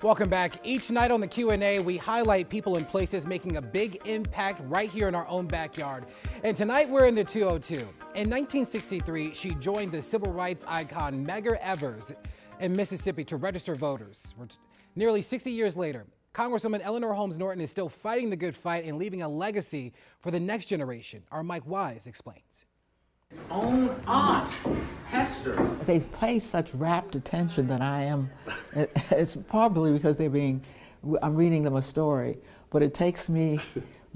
Welcome back. Each night on the Q&A, we highlight people and places making a big impact right here in our own backyard. And tonight we're in the 202. In 1963, she joined the civil rights icon Medgar Evars in Mississippi to register voters. Nearly 60 years later, Congresswoman Eleanor Norton is still fighting the good fight and leaving a legacy for the next generation. Our Mike Wise explains. His own aunt, Hester. They pay such rapt attention that I am, it's probably because I'm reading them a story, but it takes me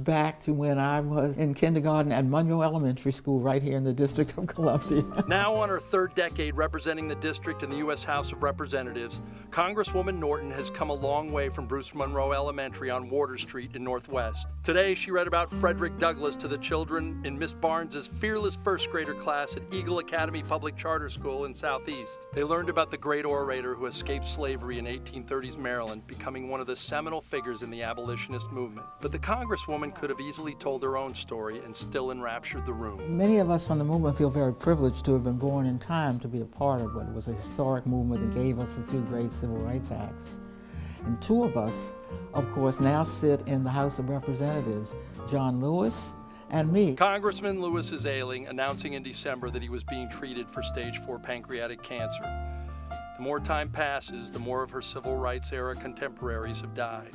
back to when I was in kindergarten at Monroe Elementary School right here in the District of Columbia. Now on her third decade representing the district in the U.S. House of Representatives, Congresswoman Norton has come a long way from Bruce Monroe Elementary on Water Street in Northwest. Today, she read about Frederick Douglass to the children in Miss Barnes's fearless first grader class at Eagle Academy Public Charter School in Southeast. They learned about the great orator who escaped slavery in 1830s Maryland, becoming one of the seminal figures in the abolitionist movement. But the Congresswoman could have easily told her own story and still enraptured the room. Many of us from the movement feel very privileged to have been born in time to be a part of what was a historic movement that gave us the two great civil rights acts. And two of us, of course, now sit in the House of Representatives, John Lewis and me. Congressman Lewis is ailing, announcing in December that he was being treated for stage 4 pancreatic cancer. The more time passes, the more of her civil rights era contemporaries have died.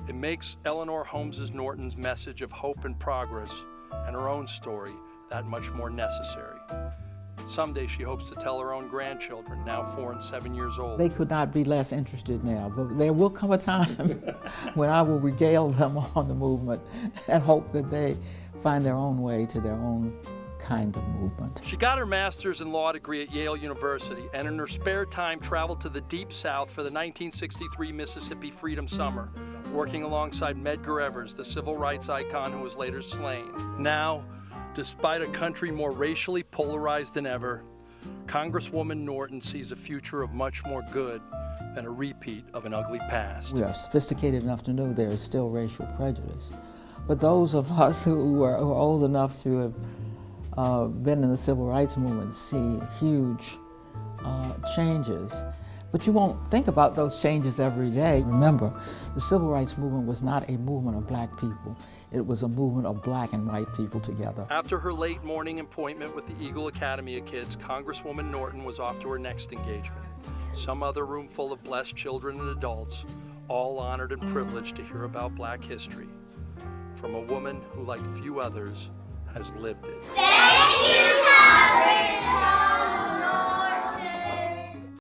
It makes Eleanor Norton's message of hope and progress and her own story that much more necessary. Someday she hopes to tell her own grandchildren, now 4 and 7 years old. They could not be less interested now, but there will come a time when I will regale them on the movement and hope that they find their own way to their own kind of movement. She got her master's in law degree at Yale University and in her spare time traveled to the Deep South for the 1963 Mississippi Freedom Summer, working alongside Medgar Evars, the civil rights icon who was later slain. Now, despite a country more racially polarized than ever, Congresswoman Norton sees a future of much more good than a repeat of an ugly past. We are sophisticated enough to know there is still racial prejudice, but those of us who are old enough to have been in the civil rights movement see huge changes. But you won't think about those changes every day. Remember, the civil rights movement was not a movement of black people. It was a movement of black and white people together. After her late morning appointment with the Eagle Academy of Kids, Congresswoman Norton was off to her next engagement. Some other room full of blessed children and adults, all honored and privileged to hear about black history. From a woman who, like few others, has lived it. Thank you, Congresswoman!